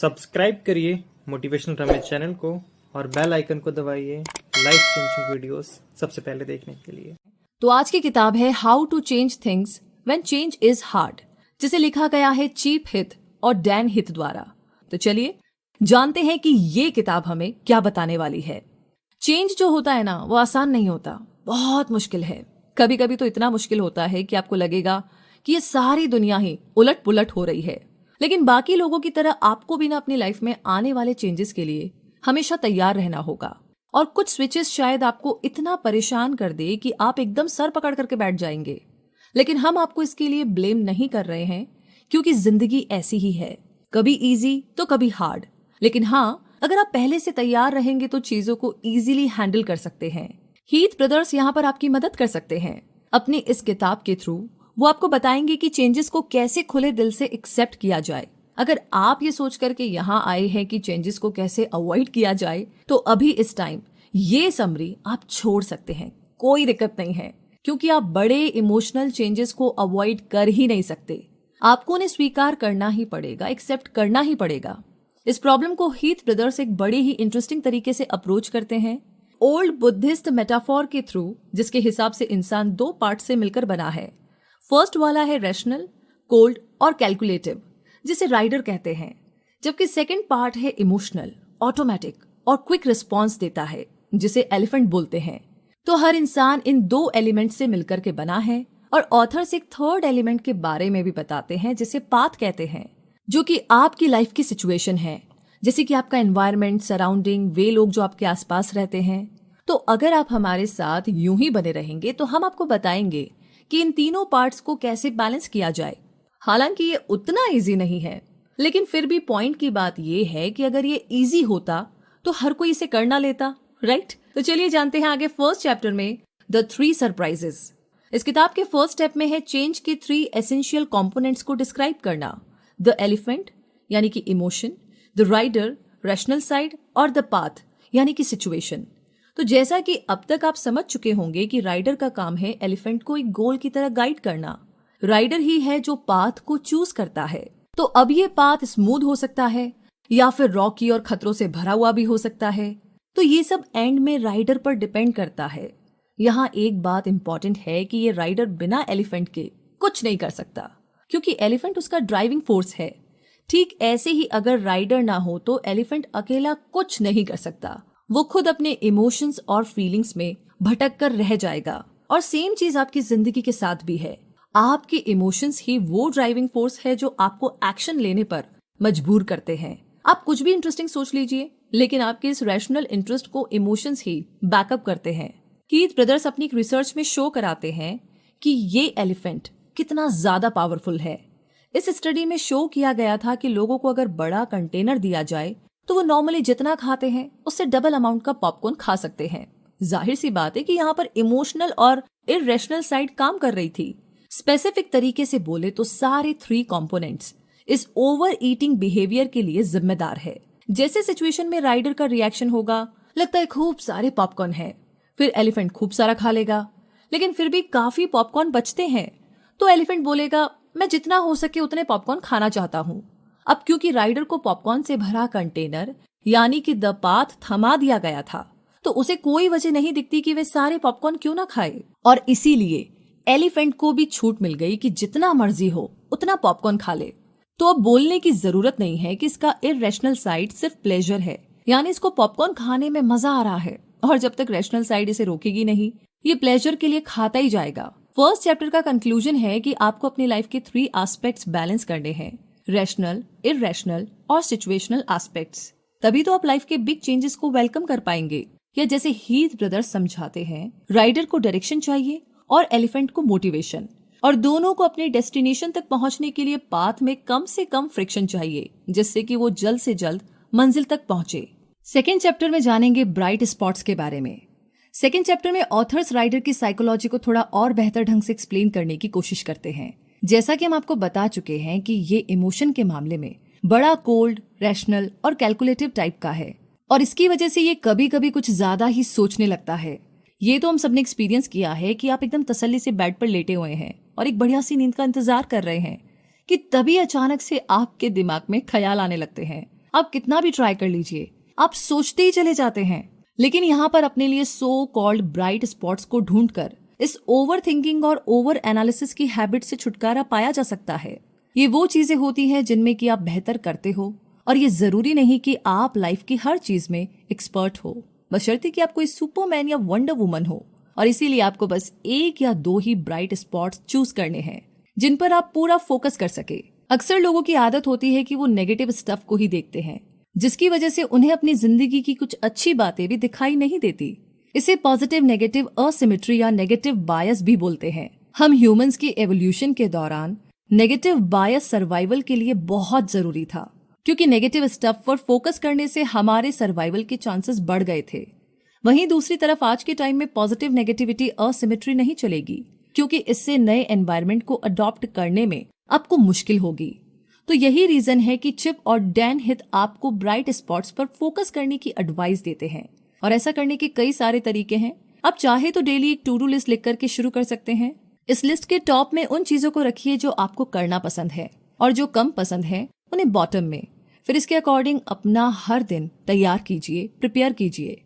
Subscribe करिए motivational Ramesh channel को और बेल आइकन को दबाइए लाइफ चेंजिंग वीडियोस सबसे पहले देखने के लिए। तो आज की किताब है how to change things when change is hard, जिसे लिखा गया है चीप हिथ और डैन हिथ द्वारा। तो चलिए जानते हैं कि ये किताब हमें क्या बताने वाली है। चेंज जो होता है ना, वो आसान नहीं होता, बहुत मुश्किल है। कभी कभी तो इतना मुश्किल होता है कि आपको लगेगा कि ये सारी दुनिया ही उलट पुलट हो रही है। लेकिन बाकी लोगों की तरह आपको भी ना अपनी लाइफ में आने वाले चेंजेस के लिए हमेशा तैयार रहना होगा। और कुछ स्विचेस शायद आपको इतना परेशान कर दे कि आप एकदम सर पकड़ करके बैठ जाएंगे, लेकिन हम आपको इसके लिए ब्लेम नहीं कर रहे हैं, क्योंकि जिंदगी ऐसी ही है, कभी इजी तो कभी हार्ड। लेकिन हाँ, अगर आप पहले से तैयार रहेंगे तो चीजों को इजीली हैंडल कर सकते हैं। हीथ ब्रदर्स यहाँ पर आपकी मदद कर सकते हैं। अपनी इस किताब के थ्रू वो आपको बताएंगे कि चेंजेस को कैसे खुले दिल से एक्सेप्ट किया जाए। अगर आप ये सोच करके यहाँ आए हैं कि चेंजेस को कैसे अवॉइड किया जाए, तो अभी इस टाइम ये समरी आप छोड़ सकते हैं, कोई दिक्कत नहीं है, क्योंकि आप बड़े इमोशनल चेंजेस को अवॉइड कर ही नहीं सकते। आपको उन्हें स्वीकार करना ही पड़ेगा, एक्सेप्ट करना ही पड़ेगा। इस प्रॉब्लम को हीथ ब्रदर्स एक बड़े ही इंटरेस्टिंग तरीके से अप्रोच करते हैं। ओल्ड बुद्धिस्ट मेटाफोर के थ्रू, जिसके हिसाब से इंसान 2 पार्ट से मिलकर बना है। फर्स्ट वाला है रैशनल, कोल्ड और कैलकुलेटिव, जिसे राइडर कहते हैं, जबकि सेकंड पार्ट है इमोशनल, ऑटोमेटिक और क्विक रिस्पॉन्स देता है, जिसे एलिफेंट बोलते हैं। तो हर इंसान इन 2 एलिमेंट से मिलकर के बना है। और ऑथर्स एक थर्ड एलिमेंट के बारे में भी बताते हैं, जिसे पाथ कहते हैं, जो कि आपकी लाइफ की सिचुएशन है, जैसे कि आपका एनवायरनमेंट, सराउंडिंग, वे लोग जो आपके आसपास रहते हैं। तो अगर आप हमारे साथ यूं ही बने रहेंगे तो हम आपको बताएंगे कि इन तीनों पार्ट्स को कैसे बैलेंस किया जाए। हालांकि ये उतना इजी नहीं है, लेकिन फिर भी पॉइंट की बात ये है कि अगर ये इजी होता तो हर कोई इसे कर ना लेता, राइट? तो चलिए जानते हैं आगे फर्स्ट चैप्टर में द 3 सरप्राइजेस। इस किताब के फर्स्ट स्टेप में है चेंज के 3 एसेंशियल कंपोनेंट्स को डिस्क्राइब करना। द एलिफेंट यानी कि emotion, the rider rational side और द पाथ यानी कि सिचुएशन। तो जैसा कि अब तक आप समझ चुके होंगे कि राइडर का काम है एलिफेंट को एक गोल की तरह गाइड करना। राइडर ही है जो पाथ को चूज करता है। तो अब ये पाथ स्मूथ हो सकता है या फिर रॉकी और खतरों से भरा हुआ भी हो सकता है। तो ये सब एंड में राइडर पर डिपेंड करता है। यहाँ एक बात इंपॉर्टेंट है कि ये राइडर बिना एलिफेंट के कुछ नहीं कर सकता, क्योंकि एलिफेंट उसका ड्राइविंग फोर्स है। ठीक ऐसे ही अगर राइडर ना हो तो एलिफेंट अकेला कुछ नहीं कर सकता, वो खुद अपने इमोशंस और फीलिंग्स में भटक कर रह जाएगा। और सेम चीज आपकी जिंदगी के साथ भी है। आपके इमोशंस ही वो ड्राइविंग फोर्स है जो आपको एक्शन लेने पर मजबूर करते हैं। आप कुछ भी इंटरेस्टिंग सोच लीजिए, लेकिन आपके इस रैशनल इंटरेस्ट को इमोशंस ही बैकअप करते हैं। हीथ ब्रदर्स अपनी रिसर्च में शो कराते हैं कि ये एलिफेंट कितना ज्यादा पावरफुल है। इस स्टडी में शो किया गया था कि लोगों को अगर बड़ा कंटेनर दिया जाए तो वो नॉर्मली जितना खाते हैं उससे डबल अमाउंट का पॉपकॉर्न खा सकते हैं। जाहिर सी बात है कि यहाँ पर इमोशनल और इररेशनल साइड काम कर रही थी। स्पेसिफिक तरीके से बोले तो सारे 3 कंपोनेंट्स इस ओवर ईटिंग बिहेवियर के लिए जिम्मेदार है। जैसे सिचुएशन में राइडर का रिएक्शन होगा, लगता है खूब सारे पॉपकॉर्न है, फिर एलिफेंट खूब सारा खा लेगा, लेकिन फिर भी काफी पॉपकॉर्न बचते हैं, तो एलिफेंट बोलेगा मैं जितना हो सके उतने पॉपकॉर्न खाना चाहता हूँ। अब क्योंकि राइडर को पॉपकॉर्न से भरा कंटेनर यानी कि द पाथ थमा दिया गया था, तो उसे कोई वजह नहीं दिखती कि वे सारे पॉपकॉर्न क्यों ना खाए। और इसीलिए एलिफेंट को भी छूट मिल गई कि जितना मर्जी हो उतना पॉपकॉर्न खा ले। तो अब बोलने की जरूरत नहीं है कि इसका इररेशनल साइड सिर्फ प्लेजर है, यानी इसको पॉपकॉर्न खाने में मजा आ रहा है, और जब तक रैशनल साइड इसे रोकेगी नहीं, ये प्लेजर के लिए खाता ही जाएगा। फर्स्ट चैप्टर का कंक्लूजन है कि आपको अपनी लाइफ के 3 एस्पेक्ट्स बैलेंस करने हैं, रैशनल, इररेशनल और सिचुएशनल एस्पेक्ट्स। तभी तो आप लाइफ के बिग चेंजेस को वेलकम कर पाएंगे। या जैसे हीथ ब्रदर्स समझाते हैं, राइडर को डायरेक्शन चाहिए और एलिफेंट को मोटिवेशन, और दोनों को अपने डेस्टिनेशन तक पहुंचने के लिए पाथ में कम से कम फ्रिक्शन चाहिए, जिससे कि वो जल्द से जल्द मंजिल तक पहुंचे। सेकेंड चैप्टर में जानेंगे ब्राइट स्पॉट्स के बारे में। सेकेंड चैप्टर में ऑथर्स राइडर की साइकोलॉजी को थोड़ा और बेहतर ढंग से एक्सप्लेन करने की कोशिश करते हैं। जैसा कि हम आपको बता चुके हैं कि ये इमोशन के मामले में बड़ा कोल्ड, रैशनल और कैलकुलेटिव टाइप का है, और इसकी वजह से ये कभी कभी कुछ ज्यादा ही सोचने लगता है। ये तो हम सबने एक्सपीरियंस किया है कि आप एकदम तसल्ली से बेड पर लेटे हुए हैं और एक बढ़िया सी नींद का इंतजार कर रहे हैं कि तभी अचानक से आपके दिमाग में ख्याल आने लगते हैं। आप कितना भी ट्राई कर लीजिए, आप सोचते ही चले जाते हैं। लेकिन यहाँ पर अपने लिए सो कॉल्ड ब्राइट स्पॉट्स को ढूंढकर इस ओवर थिंकिंग और ओवर एनालिसिस की हैबिट से छुटकारा पाया जा सकता है। ये वो चीजें होती हैं जिनमें कि आप बेहतर करते हो, और ये जरूरी नहीं कि आप लाइफ की हर चीज में एक्सपर्ट हो, बशर्ते कि आप कोई सुपरमैन या वंडर वुमन हो। और इसीलिए आपको बस 1 या 2 ही ब्राइट स्पॉट्स चूज करने हैं जिन पर आप पूरा फोकस कर सके। अक्सर लोगों की आदत होती है कि वो नेगेटिव स्टफ को ही देखते हैं, जिसकी वजह से उन्हें अपनी जिंदगी की कुछ अच्छी बातें भी दिखाई नहीं देती। इसे पॉजिटिव नेगेटिव असिमेट्री या नेगेटिव बायस भी बोलते हैं। हम ह्यूमंस की एवोल्यूशन के दौरान नेगेटिव बायस सर्वाइवल के लिए बहुत जरूरी था, क्योंकि नेगेटिव स्टफ पर फोकस करने से हमारे सर्वाइवल के चांसेस बढ़ गए थे। वहीं दूसरी तरफ आज के टाइम में पॉजिटिव नेगेटिविटी असिमेट्री नहीं चलेगी, क्योंकि इससे नए एनवायरनमेंट को अडॉप्ट करने में आपको मुश्किल होगी। तो यही रीजन है कि चिप और डैन हिथ आपको ब्राइट स्पॉट्स पर फोकस करने की एडवाइस देते हैं, और ऐसा करने के कई सारे तरीके हैं। आप चाहे तो डेली एक टू डू लिस्ट लिख करके शुरू कर सकते हैं। इस लिस्ट के टॉप में उन चीजों को रखिए जो आपको करना पसंद है, और जो कम पसंद है उन्हें बॉटम में। फिर इसके अकॉर्डिंग अपना हर दिन तैयार कीजिए, प्रिपेयर कीजिए।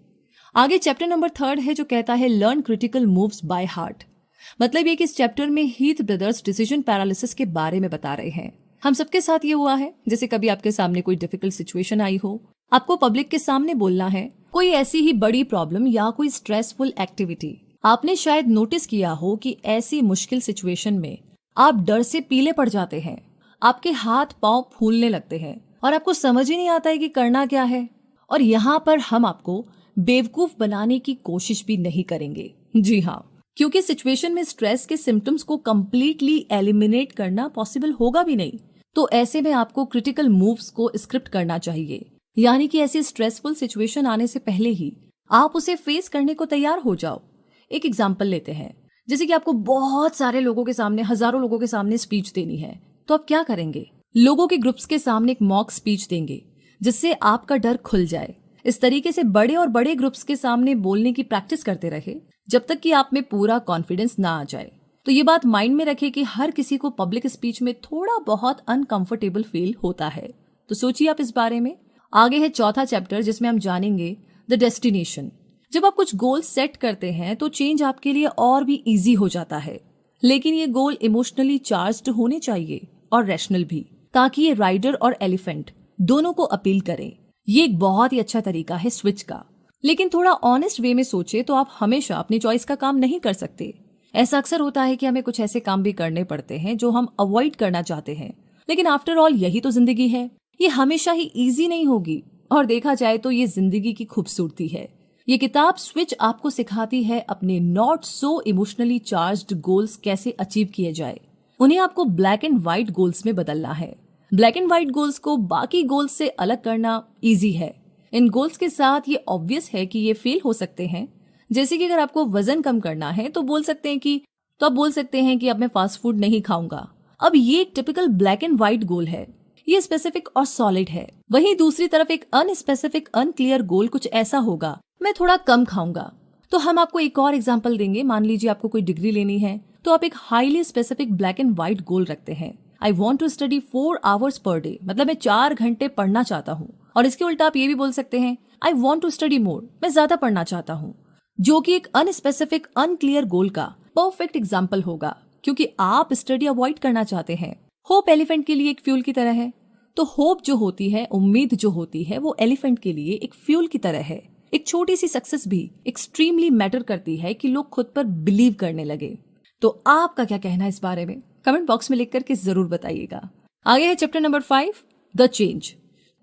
आगे चैप्टर नंबर 3 है जो कहता है learn critical moves by heart. मतलब ये कि इस चैप्टर में हीथ ब्रदर्स डिसीजन पैरालिसिस के बारे में बता रहे हैं। हम सबके साथ ये हुआ है, जैसे कभी आपके सामने कोई डिफिकल्ट सिचुएशन आई हो, आपको पब्लिक के सामने बोलना है, कोई ऐसी ही बड़ी प्रॉब्लम या कोई स्ट्रेसफुल एक्टिविटी। आपने शायद नोटिस किया हो कि ऐसी मुश्किल सिचुएशन में आप डर से पीले पड़ जाते हैं, आपके हाथ पांव फूलने लगते हैं और आपको समझ ही नहीं आता है कि करना क्या है। और यहाँ पर हम आपको बेवकूफ बनाने की कोशिश भी नहीं करेंगे। जी हाँ, क्योंकि सिचुएशन में स्ट्रेस के सिम्टम्स को कम्प्लीटली एलिमिनेट करना पॉसिबल होगा भी नहीं। तो ऐसे में आपको क्रिटिकल मूव्स को स्क्रिप्ट करना चाहिए, यानी कि ऐसी स्ट्रेसफुल सिचुएशन आने से पहले ही आप उसे फेस करने को तैयार हो जाओ। एक एग्जाम्पल लेते हैं, जैसे कि आपको बहुत सारे लोगों के सामने, हजारों लोगों के सामने स्पीच देनी है, तो आप क्या करेंगे? लोगों के ग्रुप्स के सामने एक मॉक स्पीच देंगे, जिससे आपका डर खुल जाए। इस तरीके से बड़े और बड़े ग्रुप्स के सामने बोलने की प्रैक्टिस करते रहे जब तक कि आप में पूरा कॉन्फिडेंस ना आ जाए। तो ये बात माइंड में रखें कि हर किसी को पब्लिक स्पीच में थोड़ा बहुत अनकंफर्टेबल फील होता है। तो सोचिए आप इस बारे में। आगे है चौथा चैप्टर, जिसमें हम जानेंगे द डेस्टिनेशन। जब आप कुछ गोल सेट करते हैं तो चेंज आपके लिए और भी इजी हो जाता है, लेकिन ये गोल इमोशनली चार्ज्ड होने चाहिए और रैशनल भी, ताकि ये राइडर और एलिफेंट दोनों को अपील करें। ये एक बहुत ही अच्छा तरीका है स्विच का। लेकिन थोड़ा ऑनेस्ट वे में सोचे तो आप हमेशा अपनी चॉइस का काम नहीं कर सकते। ऐसा अक्सर होता है कि हमें कुछ ऐसे काम भी करने पड़ते हैं जो हम अवॉइड करना चाहते हैं, लेकिन आफ्टर ऑल यही तो जिंदगी है। ये हमेशा ही इजी नहीं होगी, और देखा जाए तो ये जिंदगी की खूबसूरती है। ये किताब स्विच आपको सिखाती है अपने not so emotionally charged goals कैसे अचीव किए जाए। उन्हें आपको ब्लैक एंड व्हाइट गोल्स में बदलना है। ब्लैक एंड व्हाइट गोल्स को बाकी गोल्स से अलग करना इजी है। इन गोल्स के साथ ये ऑब्वियस है कि ये फेल हो सकते हैं। जैसे कि अगर आपको वजन कम करना है तो आप बोल सकते हैं कि अब मैं फास्ट फूड नहीं खाऊंगा। अब ये एक टिपिकल ब्लैक एंड व्हाइट गोल है, ये स्पेसिफिक और सॉलिड है। वहीं दूसरी तरफ एक अनस्पेसिफिक अनक्लियर गोल कुछ ऐसा होगा, मैं थोड़ा कम खाऊंगा। तो हम आपको एक और एग्जांपल देंगे। मान लीजिए आपको कोई डिग्री लेनी है, तो आप एक highly specific black and white goal रखते हैं। I want to study 4 hours per day, मतलब मैं 4 घंटे पढ़ना चाहता हूँ। और इसके उल्टा आप ये भी बोल सकते हैं I want to study more, मैं ज्यादा पढ़ना चाहता हूँ, जो कि एक अनस्पेसिफिक अनक्लियर गोल का परफेक्ट एग्जाम्पल होगा, क्योंकि आप स्टडी अवॉइड करना चाहते हैं। होप एलिफेंट के लिए एक फ्यूल की तरह है। तो होप जो होती है, उम्मीद जो होती है, वो एलिफेंट के लिए एक फ्यूल की तरह है। एक छोटी सी सक्सेस भी एक्सट्रीमली मैटर करती है कि लोग खुद पर बिलीव करने लगे। तो आपका क्या कहना है इस बारे में? कमेंट बॉक्स में लिख करके जरूर बताइएगा। आगे है चैप्टर नंबर 5 द चेंज।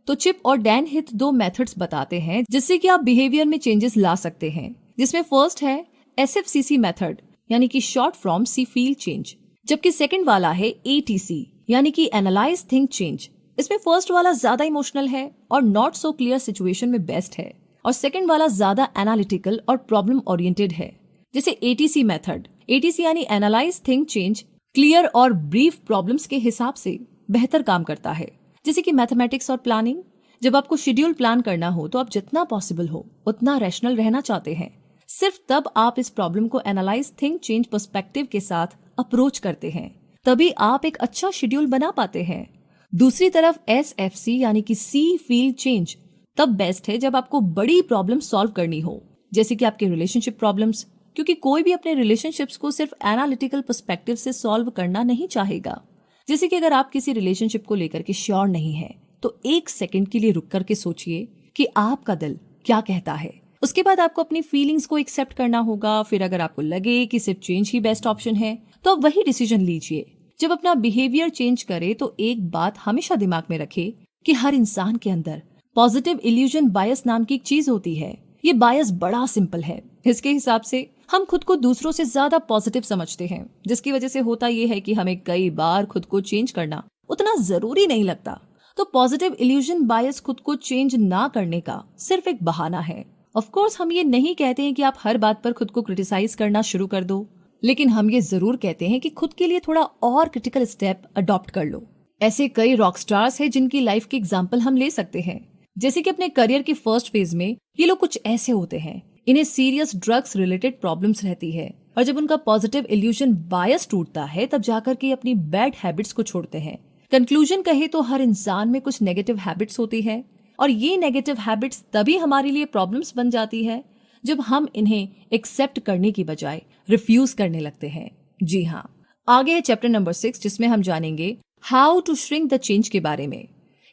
तो चिप और डैन हिथ 2 मेथड्स बताते हैं जिससे कि आप बिहेवियर में चेंजेस ला सकते हैं, जिसमें फर्स्ट है SFCC मेथड, यानी कि short from see feel change, जबकि सेकंड वाला है ATC, यानी कि एनालाइज थिंक चेंज। इसमें फर्स्ट वाला ज्यादा इमोशनल है और नॉट सो क्लियर सिचुएशन में बेस्ट है, और सेकंड वाला ज्यादा एनालिटिकल और प्रॉब्लम ओरिएंटेड है। जैसे ATC मेथड, ATC यानी एनालाइज थिंक चेंज, क्लियर और ब्रीफ प्रॉब्लम्स के हिसाब से बेहतर काम करता है। जैसे कि मैथमेटिक्स और प्लानिंग, जब आपको शेड्यूल प्लान करना हो तो आप जितना पॉसिबल हो उतना रैशनल रहना चाहते हैं। सिर्फ तब आप इस प्रॉब्लम को एनालाइज थिंक चेंज पर्सपेक्टिव के साथ अप्रोच करते हैं, तभी आप एक अच्छा शेड्यूल बना पाते हैं। दूसरी तरफ SFC यानी कि सी फील चेंज तब बेस्ट है जब आपको बड़ी प्रॉब्लम सॉल्व करनी हो, जैसे कि आपके रिलेशनशिप प्रॉब्लम्स, क्योंकि कोई भी अपने रिलेशनशिप्स को सिर्फ एनालिटिकल पर्सपेक्टिव से सॉल्व करना नहीं चाहेगा। जैसे कि अगर आप किसी रिलेशनशिप को लेकर के श्योर नहीं है तो 1 सेकंड के लिए रुक करके सोचिए कि आपका दिल क्या कहता है। उसके बाद आपको अपनी फीलिंग्स को एक्सेप्ट करना होगा। फिर अगर आपको लगे कि सिर्फ चेंज ही बेस्ट ऑप्शन है तो आप वही डिसीजन लीजिए। जब अपना बिहेवियर चेंज करे तो एक बात हमेशा दिमाग में रखे कि हर इंसान के अंदर पॉजिटिव इल्यूजन बायस नाम की एक चीज होती है। ये बायस बड़ा सिंपल है। इसके हिसाब से हम खुद को दूसरों से ज्यादा पॉजिटिव समझते हैं, जिसकी वजह से होता ये है कि हमें कई बार खुद को चेंज करना उतना जरूरी नहीं लगता। तो पॉजिटिव इल्यूजन बायस खुद को चेंज ना करने का सिर्फ एक बहाना है। ऑफ कोर्स हम ये नहीं कहते हैं कि आप हर बात पर खुद को क्रिटिसाइज करना शुरू कर दो, लेकिन हम ये जरूर कहते हैं कि खुद के लिए थोड़ा और क्रिटिकल स्टेप अडॉप्ट कर लो। ऐसे कई रॉक स्टार्स हैं जिनकी लाइफ की एग्जाम्पल हम ले सकते हैं। जैसे कि अपने करियर के फर्स्ट फेज में ये लोग कुछ ऐसे होते हैं, इन्हें सीरियस ड्रग्स रिलेटेड प्रॉब्लम्स रहती है और जब उनका पॉजिटिव इल्यूजन बायस टूटता है तब जाकर के अपनी बैड हैबिट्स को छोड़ते हैं। कंक्लूजन कहे तो हर इंसान में कुछ नेगेटिव हैबिट्स होती है और ये नेगेटिव हैबिट्स तभी हमारे लिए प्रॉब्लम्स बन जाती है जब हम इन्हें एक्सेप्ट करने की बजाय रिफ्यूज करने लगते हैं। जी हाँ, आगे है चैप्टर नंबर 6 जिसमें हम जानेंगे how to shrink the change के बारे में।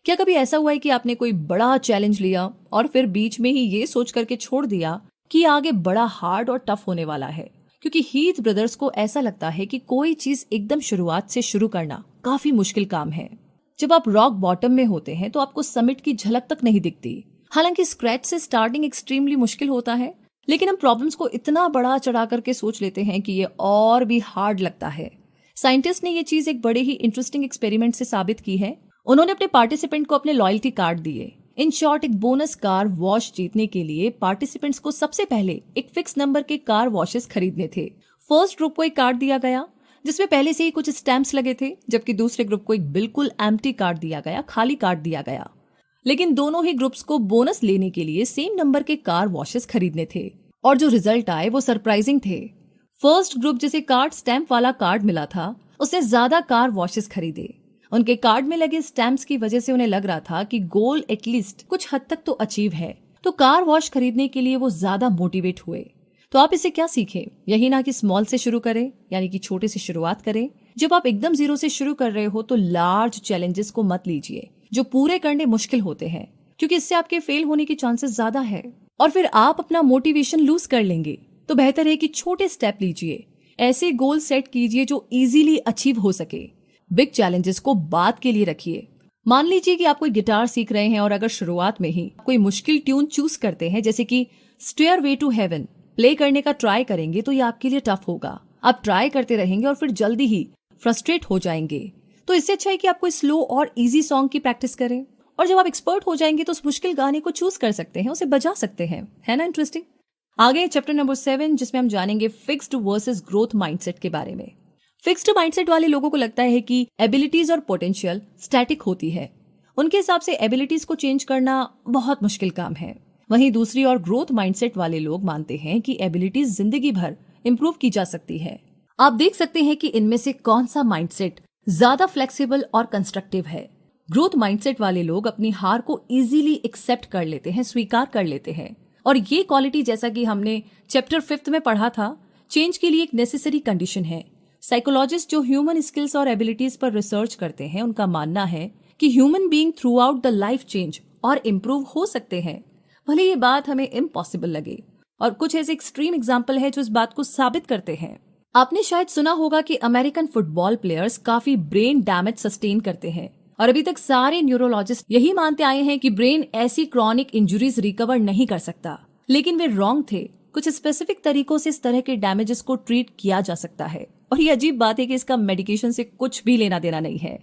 क्या कभी ऐसा हुआ है कि आपने कोई बड़ा चैलेंज लिया और फिर बीच में ही ये सोच करके छोड़ दिया कि आगे बड़ा हार्ड और टफ होने वाला है? क्योंकि हीथ ब्रदर्स को ऐसा लगता है कि कोई चीज एकदम शुरुआत से शुरू करना काफी मुश्किल काम है। जब आप रॉक बॉटम में होते हैं तो आपको समिट की झलक तक नहीं दिखती। हालांकि स्क्रैच से स्टार्टिंग एक्सट्रीमली मुश्किल होता है, लेकिन हम प्रॉब्लम्स को इतना बड़ा चढ़ा करके सोच लेते हैं कि ये और भी हार्ड लगता है। साइंटिस्ट ने ये चीज एक बड़े ही इंटरेस्टिंग एक्सपेरिमेंट से साबित की है। उन्होंने अपने पार्टिसिपेंट को अपने लॉयल्टी कार्ड दिए। इन शॉर्ट, एक बोनस कार वॉश जीतने के लिए पार्टिसिपेंट्स को सबसे पहले एक फिक्स नंबर के कार वॉशेस खरीदने थे। फर्स्ट ग्रुप को एक कार्ड दिया गया जिसमें पहले से ही कुछ स्टैम्प्स लगे थे, जबकि दूसरे ग्रुप को एक बिल्कुल एम्प्टी कार्ड दिया गया, खाली कार्ड दिया गया। लेकिन दोनों ही ग्रुप्स को बोनस लेने के लिए सेम नंबर के कार वॉशेस खरीदने थे और जो रिजल्ट आए वो सरप्राइजिंग थे। फर्स्ट ग्रुप जिसे कार्ड स्टैम्प वाला कार्ड मिला था उसने ज्यादा कार वॉशेस खरीदे। उनके कार्ड में लगे स्टैम्प्स की वजह से उन्हें लग रहा था कि गोल एटलीस्ट कुछ हद तक तो अचीव है, तो कार वॉश खरीदने के लिए वो ज्यादा मोटिवेट हुए। तो आप इसे क्या सीखे? यही ना कि स्मॉल से शुरू करें, यानी कि छोटे से शुरुआत करें। जब आप एकदम जीरो से शुरू कर रहे हो तो लार्ज चैलेंजेस को मत लीजिए जो पूरे करने मुश्किल होते हैं, क्योंकि इससे आपके फेल होने की चांसेस ज्यादा है और फिर आप अपना मोटिवेशन लूज कर लेंगे। तो बेहतर है कि छोटे स्टेप लीजिए, ऐसे गोल सेट कीजिए जो इजीली अचीव हो सके। बिग चैलेंजेस को बाद के लिए रखिए। मान लीजिए कि आप कोई गिटार सीख रहे हैं और अगर शुरुआत में ही कोई मुश्किल ट्यून चूज करते हैं, जैसे कि स्टेयरवे टू हेवन प्ले करने का ट्राई करेंगे, तो ये आपके लिए टफ होगा। आप ट्राई करते रहेंगे और फिर जल्दी ही फ्रस्ट्रेट हो जाएंगे। तो इससे अच्छा है कि आप कोई स्लो और इजी सॉन्ग की प्रैक्टिस करें और जब आप एक्सपर्ट हो जाएंगे तो उस मुश्किल गाने को चूज कर सकते हैं, उसे बजा सकते हैं। है ना इंटरेस्टिंग? आगे चैप्टर नंबर 7 जिसमें हम जानेंगे फिक्स्ड वर्सेस ग्रोथ माइंडसेट के बारे में। फिक्स्ड माइंडसेट वाले लोगों को लगता है कि एबिलिटीज और पोटेंशियल स्टैटिक होती है। उनके हिसाब से एबिलिटीज को चेंज करना बहुत मुश्किल काम है। वहीं दूसरी ओर ग्रोथ माइंडसेट वाले लोग मानते हैं कि एबिलिटीज जिंदगी भर इंप्रूव की जा सकती है। आप देख सकते हैं कि इनमें से कौन सा माइंडसेट ज्यादा फ्लेक्सिबल और कंस्ट्रक्टिव है। ग्रोथ माइंडसेट वाले लोग अपनी हार को इजीली एक्सेप्ट कर लेते हैं, स्वीकार कर लेते हैं, और ये क्वालिटी, जैसा कि हमने चैप्टर 5 में पढ़ा था, चेंज के लिए एक नेसेसरी कंडीशन है। साइकोलॉजिस्ट जो ह्यूमन स्किल्स और एबिलिटीज पर रिसर्च करते हैं, उनका मानना है कि human being through out the life change और इम्प्रूव हो सकते हैं, भले ये बात हमें इम्पॉसिबल लगे। और कुछ ऐसे एक्सट्रीम एग्जाम्पल है जो इस बात को साबित करते हैं। आपने शायद सुना होगा कि अमेरिकन फुटबॉल प्लेयर्स काफी ब्रेन डैमेज सस्टेन करते हैं और अभी तक सारे न्यूरोलॉजिस्ट यही मानते आए हैं कि ब्रेन ऐसी क्रॉनिक इंजुरीज रिकवर नहीं कर सकता। लेकिन वे रॉन्ग थे। कुछ स्पेसिफिक तरीकों से इस तरह के डैमेजेस को ट्रीट किया जा सकता है और ये अजीब बात है कि इसका मेडिकेशन से कुछ भी लेना देना नहीं है।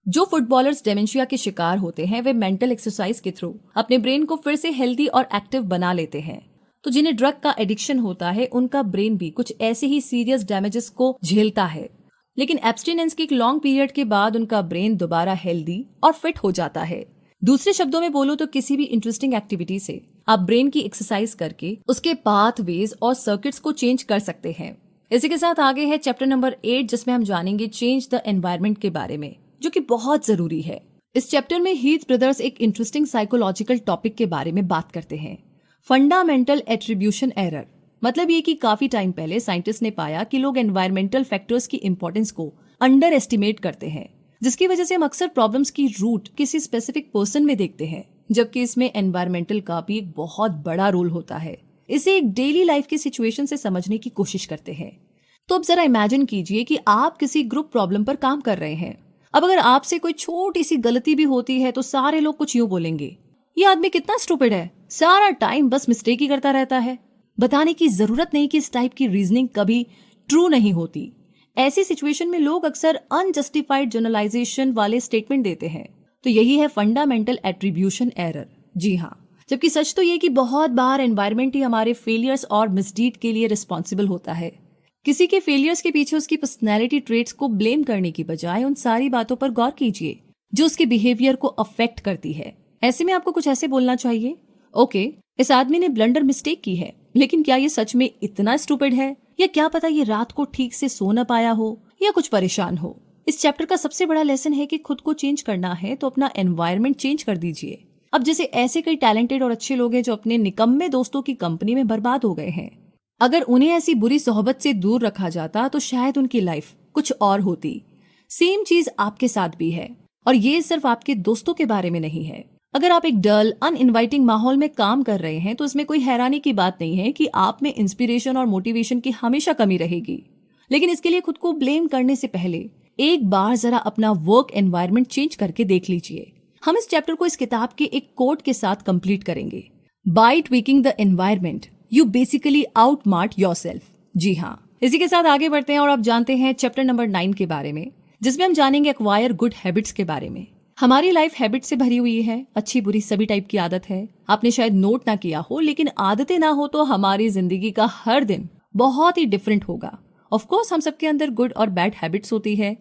जो फुटबॉलर्स डेमेंशिया के शिकार होते हैं वे मेंटल एक्सरसाइज के थ्रू अपने ब्रेन को फिर से हेल्दी और एक्टिव बना लेते हैं। तो जिन्हें ड्रग का एडिक्शन होता है उनका ब्रेन भी कुछ ऐसे ही सीरियस डैमेजेस को झेलता है, लेकिन एब्स्टिनेंस के एक लॉन्ग पीरियड के बाद उनका ब्रेन दोबारा हेल्दी और फिट हो जाता है। दूसरे शब्दों में बोलो तो किसी भी इंटरेस्टिंग एक्टिविटी से आप ब्रेन की एक्सरसाइज करके उसके पाथवेज और सर्किट्स को चेंज कर सकते हैं। इसी के साथ आगे है चैप्टर नंबर 8 जिसमें हम जानेंगे चेंज द एनवायरनमेंट के बारे में, जो कि बहुत जरूरी है। इस चैप्टर में हीथ ब्रदर्स एक इंटरेस्टिंग साइकोलॉजिकल टॉपिक के बारे में बात करते हैं, फंडामेंटल एट्रीब्यूशन एरर। मतलब ये कि काफी टाइम पहले साइंटिस्ट ने पाया कि लोग एनवायरमेंटल फैक्टर्स की इंपॉर्टेंस को अंडर एस्टिमेट करते हैं, जिसकी वजह से हम अक्सर प्रॉब्लम्स की रूट किसी स्पेसिफिक पर्सन में देखते हैं, जबकि इसमें एनवायरमेंटल का भी एक बहुत बड़ा रोल होता है। इसे एक डेली लाइफ की सिचुएशन से समझने की कोशिश करते हैं। तो अब जरा इमेजिन कीजिए कि आप किसी ग्रुप प्रॉब्लम पर काम कर रहे हैं। अब अगर आपसे कोई छोटी सी गलती भी होती है तो सारे लोग कुछ यूं बोलेंगे, ये आदमी कितना स्टूपिड है, सारा टाइम बस मिस्टेक ही करता रहता है। बताने की जरूरत नहीं कि इस टाइप की रीजनिंग कभी ट्रू नहीं होती। ऐसी सिचुएशन में लोग अक्सर अनजस्टिफाइड जनरलाइजेशन वाले स्टेटमेंट देते हैं। तो यही है फंडामेंटल एट्रीब्यूशन एरर। जी हाँ, जबकि सच तो ये कि बहुत बार एनवायरनमेंट ही हमारे फेलियर्स और मिसडीड के लिए रिस्पॉन्सिबल होता है। किसी के फेलियर्स के पीछे उसकी पर्सनैलिटी ट्रेट्स को ब्लेम करने की बजाय उन सारी बातों पर गौर कीजिए जो उसके बिहेवियर को अफेक्ट करती है। ऐसे में आपको कुछ ऐसे बोलना चाहिए, ओके, इस आदमी ने ब्लंडर मिस्टेक की है, लेकिन क्या ये सच में इतना स्टूपिड है, या क्या पता ये रात को ठीक से सो न पाया हो या कुछ परेशान हो। इस चैप्टर का सबसे बड़ा लेसन है कि खुद को चेंज करना है तो अपना एनवायरनमेंट चेंज कर दीजिए। अब जैसे ऐसे कई टैलेंटेड और अच्छे लोग हैं जो अपने निकम्मे दोस्तों की कंपनी में बर्बाद हो गए हैं। अगर उन्हें ऐसी बुरी सोहबत से दूर रखा जाता तो शायद उनकी लाइफ कुछ और होती। सेम चीज आपके साथ भी है, और ये सिर्फ आपके दोस्तों के बारे में नहीं है। अगर आप एक डल अनइनवाइटिंग माहौल में काम कर रहे हैं तो इसमें कोई हैरानी की बात नहीं है कि आप में इंस्पिरेशन और मोटिवेशन की हमेशा कमी रहेगी। लेकिन इसके लिए खुद को ब्लेम करने से पहले एक बार जरा अपना वर्क एनवायरनमेंट चेंज करके देख लीजिए। हम इस चैप्टर को इस किताब के एक कोट के साथ कंप्लीट करेंगे। By tweaking the environment you basically outsmart yourself. जी हाँ, इसी के साथ आगे बढ़ते हैं और अब जानते हैं चैप्टर नंबर 9 के बारे में, जिसमें हम जानेंगे एक्वायर गुड हैबिट्स के बारे में। हमारी लाइफ हैबिट से भरी हुई है, अच्छी बुरी सभी टाइप की आदत है। आपने शायद नोट ना किया हो, लेकिन आदतें ना हो तो हमारी जिंदगी का हर दिन बहुत ही डिफरेंट होगा। ऑफ कोर्स हम सबके अंदर गुड और बैड हैबिट्स होती है।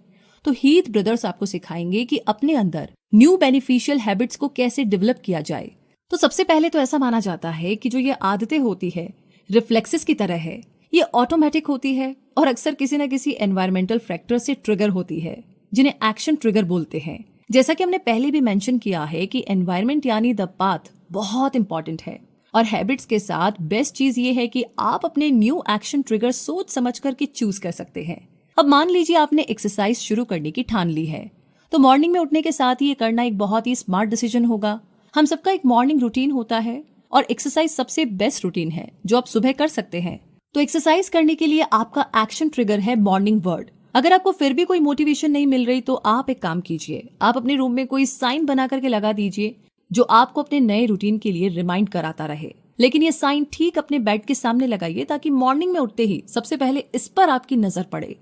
तो हीथ ब्रदर्स आपको सिखाएंगे कि अपने अंदर न्यू बेनिफिशियल हैबिट्स को कैसे डेवलप किया जाए। तो सबसे पहले तो ऐसा माना जाता है कि जो ये आदतें होती है रिफ्लेक्सेस की तरह है, ये ऑटोमेटिक होती है और अक्सर किसी न किसी एनवायरमेंटल फैक्टर से ट्रिगर होती है, जिन्हें एक्शन ट्रिगर बोलते हैं। जैसा कि हमने पहले भी मेंशन किया है कि एनवायरनमेंट यानी द पाथ बहुत इंपॉर्टेंट है, और हैबिट्स के साथ बेस्ट चीज ये है कि आप अपने न्यू एक्शन ट्रिगर सोच समझ कर के चूज कर सकते हैं। अब मान लीजिए आपने एक्सरसाइज शुरू करने की ठान ली है, तो मॉर्निंग में उठने के साथ ही ये करना एक बहुत ही स्मार्ट डिसीजन होगा। हम सबका एक मॉर्निंग रूटीन होता है और एक्सरसाइज सबसे बेस्ट रूटीन है जो आप सुबह कर सकते हैं। तो एक्सरसाइज करने के लिए आपका एक्शन ट्रिगर है मॉर्निंग वर्ड। अगर आपको फिर भी कोई मोटिवेशन नहीं मिल रही तो आप एक काम कीजिए, आप अपने रूम में कोई साइन बना करके लगा दीजिए जो आपको अपने नए रूटीन के लिए रिमाइंड कराता रहे। लेकिन ये साइन ठीक अपने बेड के सामने लगाइए ताकि मॉर्निंग में उठते ही सबसे पहले इस पर आपकी नजर पड़े।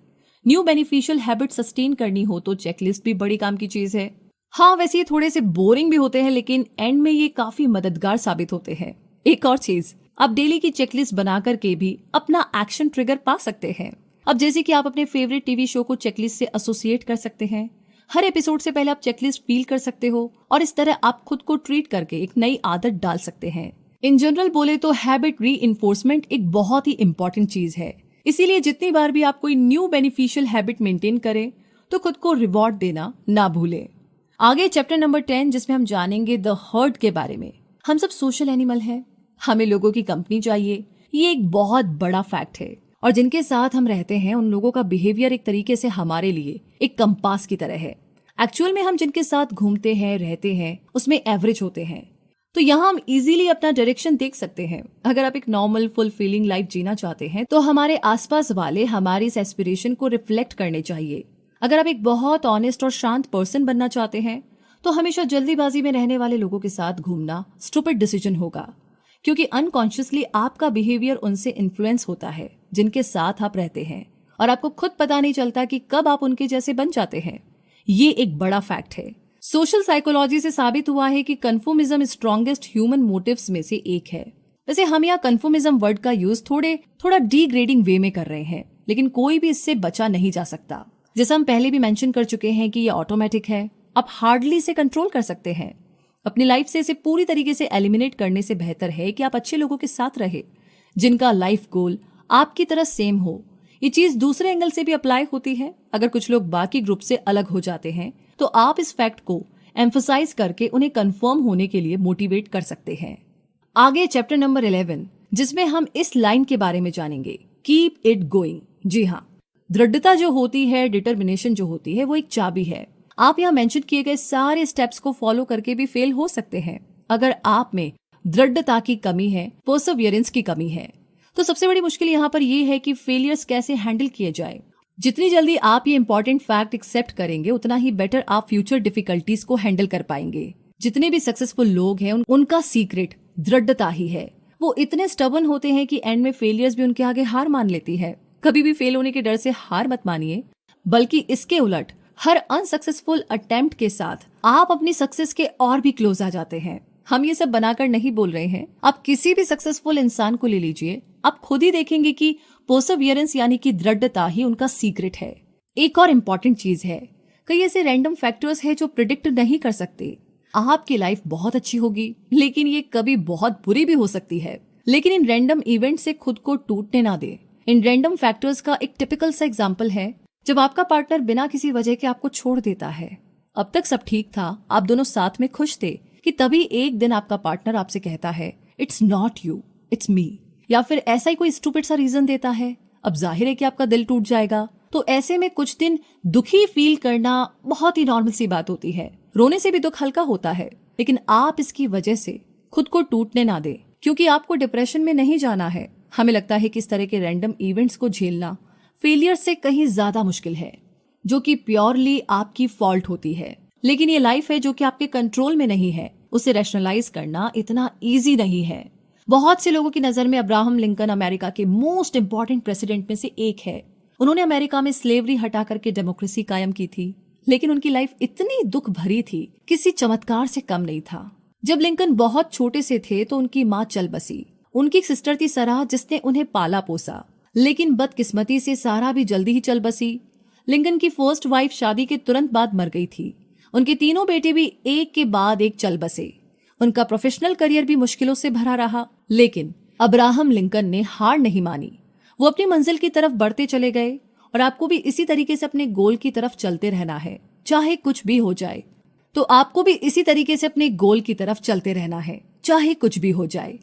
न्यू बेनिफिशियल हैबिट सस्टेन करनी हो तो चेकलिस्ट भी बड़ी काम की चीज है। हाँ, वैसे ये थोड़े से बोरिंग भी होते हैं, लेकिन एंड में ये काफी मददगार साबित होते हैं। एक और चीज, आप डेली की चेकलिस्ट बना करके भी अपना एक्शन ट्रिगर पा सकते हैं। अब जैसे कि आप अपने फेवरेट टीवी शो को चेकलिस्ट से एसोसिएट कर सकते हैं। हर एपिसोड से पहले आप चेकलिस्ट फील कर सकते हो और इस तरह आप खुद को ट्रीट करके एक नई आदत डाल सकते हैं। इन जनरल बोले तो हैबिट री-इन्फोर्समेंट एक बहुत ही इंपॉर्टेंट चीज है। इसीलिए जितनी बार भी आप कोई न्यू बेनिफिशियल हैबिट मेंटेन करें तो खुद को रिवॉर्ड देना ना भूलें। आगे चैप्टर नंबर 10, जिसमें हम जानेंगे द हर्ड के बारे में। हम सब सोशल एनिमल हैं, हमें लोगों की कंपनी चाहिए, ये एक बहुत बड़ा फैक्ट है। और जिनके साथ हम रहते हैं उन लोगों का बिहेवियर एक तरीके से हमारे लिए एक कंपास की तरह है। एक्चुअल में हम जिनके साथ घूमते हैं रहते हैं उसमें एवरेज होते हैं। तो यहाँ हम इजीली अपना डायरेक्शन देख सकते हैं। अगर आप एक नॉर्मल फुलफिलिंग लाइफ जीना चाहते हैं तो हमारे आसपास वाले हमारी इस एस्पिरेशन को रिफ्लेक्ट करने चाहिए। अगर आप एक बहुत ऑनेस्ट और शांत पर्सन बनना चाहते हैं तो हमेशा जल्दीबाजी में रहने वाले लोगों के साथ घूमना स्टूपिड डिसीजन होगा, क्योंकि अनकॉन्शियसली आपका बिहेवियर उनसे इन्फ्लुएंस होता है जिनके साथ आप रहते हैं, और आपको खुद पता नहीं चलता कि कब आप उनके जैसे बन जाते हैं। ये एक बड़ा फैक्ट है। सोशल साइकोलॉजी से साबित हुआ है कि कन्फर्मिज्म स्ट्रॉन्गेस्ट ह्यूमन मोटिव्स में से एक है। वैसे हम यहाँ कन्फर्मिज्म वर्ड का यूज थोड़ा डिग्रेडिंग वे में कर रहे हैं, लेकिन कोई भी इससे बचा नहीं जा सकता। जैसा हम पहले भी मेंशन कर चुके हैं कि ये ऑटोमेटिक है, आप हार्डली इसे कंट्रोल कर सकते हैं। अपनी लाइफ से इसे पूरी तरीके से एलिमिनेट करने से बेहतर है कि आप अच्छे लोगों के साथ रहे जिनका लाइफ गोल आपकी तरह सेम हो। ये चीज दूसरे एंगल से भी अप्लाई होती है। अगर कुछ लोग बाकी ग्रुप से अलग हो जाते हैं तो आप इस फैक्ट को एम्फसाइज करके उन्हें कंफर्म होने के लिए मोटिवेट कर सकते हैं। आगे चैप्टर नंबर 11 जिसमें हम इस लाइन के बारे में जानेंगे, कीप इट गोइंग। जी हाँ, दृढ़ता जो होती है, डिटर्मिनेशन जो होती है, वो एक चाबी है। आप यहाँ मेंशन किए गए सारे स्टेप्स को फॉलो करके भी फेल हो सकते हैं अगर आप में दृढ़ता की कमी है, परसिवियरेंस की कमी है। तो सबसे बड़ी मुश्किल यहाँ पर ये है कि फेलियर्स कैसे हैंडल किए जाए। जितनी जल्दी आप ये इंपॉर्टेंट फैक्ट एक्सेप्ट करेंगे उतना ही बेटर आप फ्यूचर डिफिकल्टीज को हैंडल कर पाएंगे। जितने भी सक्सेसफुल लोग हैं उनका सीक्रेट दृढ़ता ही है। वो इतने स्टबर्न होते हैं कि एंड में फेलियर्स भी उनके आगे हार मान लेती है। कभी भी फेल होने के डर से हार मत मानिए, बल्कि इसके उलट हर अनसक्सेसफुल अटेम्प्ट के साथ आप अपनी सक्सेस के और भी क्लोज आ जाते हैं। हम ये सब बनाकर नहीं बोल रहे हैं। आप किसी भी सक्सेसफुल इंसान को ले लीजिए, आप खुद ही देखेंगे कि परसिवियरेंस यानी कि दृढ़ता ही उनका सीक्रेट है। एक और इम्पॉर्टेंट चीज है, कई ऐसे रैंडम फैक्टर्स है जो प्रिडिक्ट नहीं कर सकते। आपकी लाइफ बहुत अच्छी होगी, लेकिन ये कभी बहुत बुरी भी हो सकती है। लेकिन इन रैंडम इवेंट से खुद को टूटने ना दे। इन रैंडम फैक्टर्स का एक टिपिकल सा एग्जाम्पल है जब आपका पार्टनर बिना किसी वजह के आपको छोड़ देता है। अब तक सब ठीक था, आप दोनों साथ में खुश थे, कि तभी एक दिन आपका पार्टनर आपसे कहता है it's not you, it's me, या फिर ऐसा ही कोई स्टूपिड सा रीजन देता है। अब जाहिर है कि आपका दिल टूट जाएगा। तो ऐसे में कुछ दिन दुखी फील करना बहुत ही नॉर्मल सी बात होती है। रोने से भी दुख हल्का होता है, लेकिन आप इसकी वजह से खुद को टूटने ना दे, क्योंकि आपको डिप्रेशन में नहीं जाना है। हमें लगता है कि इस तरह के रैंडम इवेंट्स को झेलना फेलियर से कहीं ज्यादा मुश्किल है, जो कि प्योरली आपकी फॉल्ट होती है। लेकिन ये लाइफ है जो कि आपके कंट्रोल में नहीं है। उसे रैशनलाइज करना इतना इजी नहीं है। बहुत से लोगों की नजर में अब्राहम लिंकन अमेरिका के मोस्ट इंपॉर्टेंट प्रेसिडेंट में से एक है। उन्होंने अमेरिका में स्लेवरी हटा करके डेमोक्रेसी कायम की थी, लेकिन उनकी लाइफ इतनी दुख भरी थी, किसी चमत्कार से कम नहीं था। जब लिंकन बहुत छोटे से थे तो उनकी माँ चल बसी। उनकी एक सिस्टर थी सारा, जिसने उन्हें पाला पोसा, लेकिन बदकिस्मती से सारा भी जल्दी ही चल बसी। लिंकन की फर्स्ट वाइफ शादी के तुरंत बाद मर गई थी। उनके तीनों बेटे भी एक के बाद एक चल बसे। उनका प्रोफेशनल करियर भी मुश्किलों से भरा रहा, लेकिन अब्राहम लिंकन ने हार नहीं मानी। वो अपनी मंजिल की तरफ बढ़ते चले गए, और आपको भी इसी तरीके से अपने गोल की तरफ चलते रहना है, चाहे कुछ भी हो जाए। तो आपको भी इसी तरीके से अपने गोल की तरफ चलते रहना है, चाहे कुछ भी हो जाए।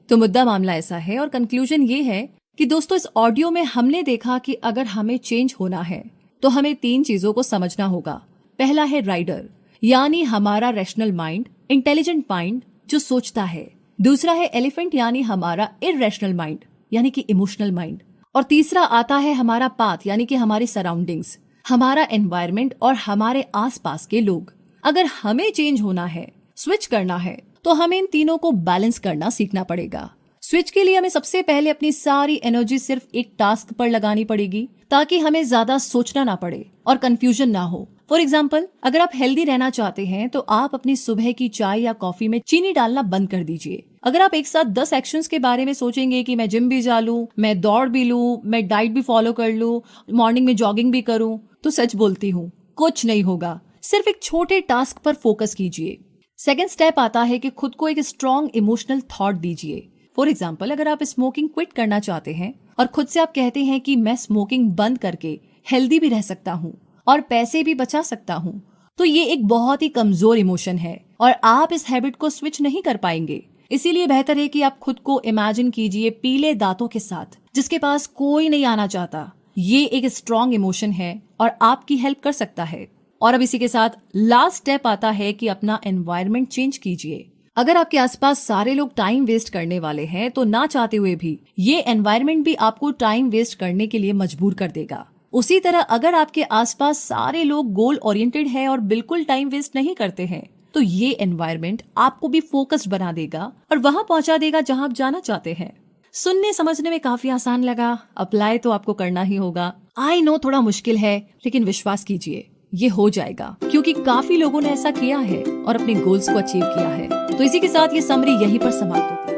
तो मुद्दा मामला ऐसा है, और कंक्लूजन ये है कि दोस्तों, इस ऑडियो में हमने देखा कि अगर हमें चेंज होना है तो हमें 3 चीजों को समझना होगा। पहला है राइडर, यानी हमारा रैशनल माइंड, इंटेलिजेंट माइंड जो सोचता है। दूसरा है एलिफेंट, यानी हमारा इररेशनल माइंड, यानी कि इमोशनल माइंड। और तीसरा आता है हमारा पाथ, यानी कि हमारी सराउंडिंग्स, हमारा एनवायरनमेंट और हमारे आसपास के लोग। अगर हमें चेंज होना है, स्विच करना है, तो हमें इन तीनों को बैलेंस करना सीखना पड़ेगा। स्विच के लिए हमें सबसे पहले अपनी सारी एनर्जी सिर्फ एक टास्क पर लगानी पड़ेगी, ताकि हमें ज्यादा सोचना ना पड़े और कंफ्यूजन ना हो। फॉर एग्जाम्पल, अगर आप हेल्दी रहना चाहते हैं तो आप अपनी सुबह की चाय या कॉफी में चीनी डालना बंद कर दीजिए। अगर आप एक साथ 10 एक्शंस के बारे में सोचेंगे कि मैं जिम भी जा लूं, मैं दौड़ भी लूं, मैं डाइट भी फॉलो कर लूं, मॉर्निंग में जॉगिंग भी करूं, तो सच बोलती हूँ कुछ नहीं होगा। सिर्फ एक छोटे टास्क पर फोकस कीजिए। सेकेंड स्टेप आता है कि खुद को एक स्ट्रॉन्ग इमोशनल थॉट दीजिए। फॉर एग्जाम्पल, अगर आप स्मोकिंग क्विट करना चाहते हैं और खुद से आप कहते हैं कि मैं स्मोकिंग बंद करके हेल्दी भी रह सकता हूँ और पैसे भी बचा सकता हूँ, तो ये एक बहुत ही कमजोर इमोशन है और आप इस हैबिट को स्विच नहीं कर पाएंगे। इसीलिए बेहतर है कि आप खुद को इमेजिन कीजिए पीले दांतों के साथ, जिसके पास कोई नहीं आना चाहता। ये एक स्ट्रॉन्ग इमोशन है और आपकी हेल्प कर सकता है। और अब इसी के साथ लास्ट स्टेप आता है कि अपना एनवायरनमेंट चेंज कीजिए। अगर आपके आसपास सारे लोग टाइम वेस्ट करने वाले हैं तो ना चाहते हुए भी ये एनवायरनमेंट भी आपको टाइम वेस्ट करने के लिए मजबूर कर देगा। उसी तरह अगर आपके आसपास सारे लोग गोल ओरिएंटेड है और बिल्कुल टाइम वेस्ट नहीं करते हैं, तो ये एनवायरनमेंट आपको भी फोकस्ड बना देगा और वहां पहुंचा देगा जहां आप जाना चाहते हैं। सुनने समझने में काफी आसान लगा, अप्लाई तो आपको करना ही होगा। आई नो थोड़ा मुश्किल है, लेकिन विश्वास कीजिए ये हो जाएगा, क्योंकि काफी लोगों ने ऐसा किया है और अपने गोल्स को अचीव किया है। तो इसी के साथ ये समरी यहीं पर समाप्त होती है।